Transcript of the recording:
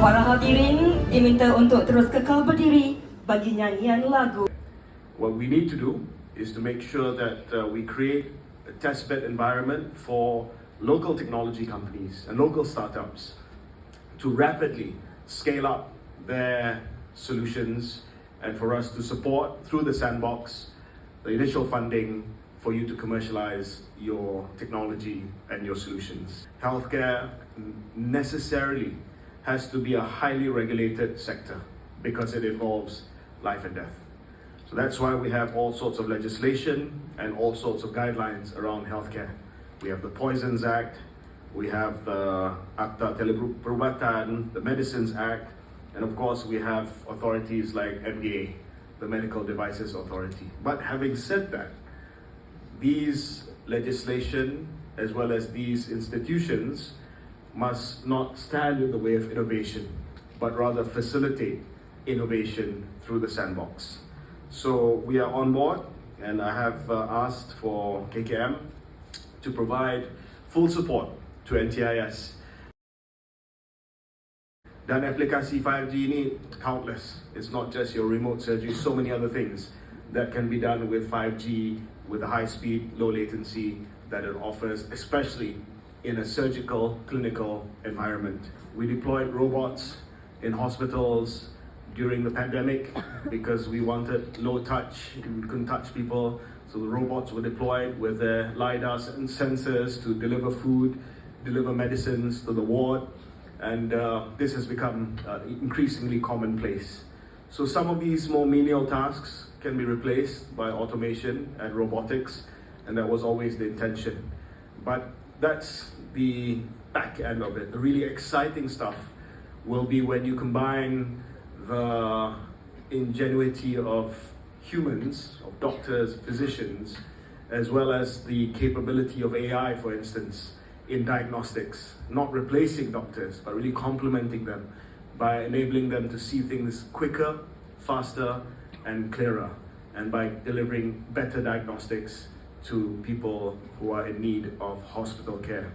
Para hadirin diminta untuk terus kekal berdiri bagi nyanyian lagu. What we need to do is to make sure that we create a testbed environment for local technology companies and local startups to rapidly scale up their solutions and for us to support through the SANDBOX the initial funding for you to commercialize your technology and your solutions. Healthcare necessarily has to be a highly regulated sector because it involves life and death. So that's why we have all sorts of legislation and all sorts of guidelines around healthcare. We have the Poisons Act, we have the Akta Teleperubatan, the Medicines Act, and of course we have authorities like MDA, the Medical Devices Authority. But having said that, these legislation as well as these institutions must not stand in the way of innovation, but rather facilitate innovation through the SANDBOX. So we are on board, and I have asked for KKM to provide full support to NTIS. Dan aplikasi 5G ini countless. It's not just your remote surgery, so many other things that can be done with 5G, with the high speed, low latency that it offers, especially in a surgical, clinical environment. We deployed robots in hospitals during the pandemic because we wanted low touch, we couldn't touch people. So the robots were deployed with their LiDAR and sensors to deliver food, deliver medicines to the ward. And this has become increasingly commonplace. So some of these more menial tasks can be replaced by automation and robotics, and that was always the intention. But that's the back end of it. The really exciting stuff will be when you combine the ingenuity of humans, of doctors, physicians, as well as the capability of AI, for instance, in diagnostics, not replacing doctors, but really complementing them by enabling them to see things quicker, faster, and clearer, and by delivering better diagnostics to people who are in need of hospital care.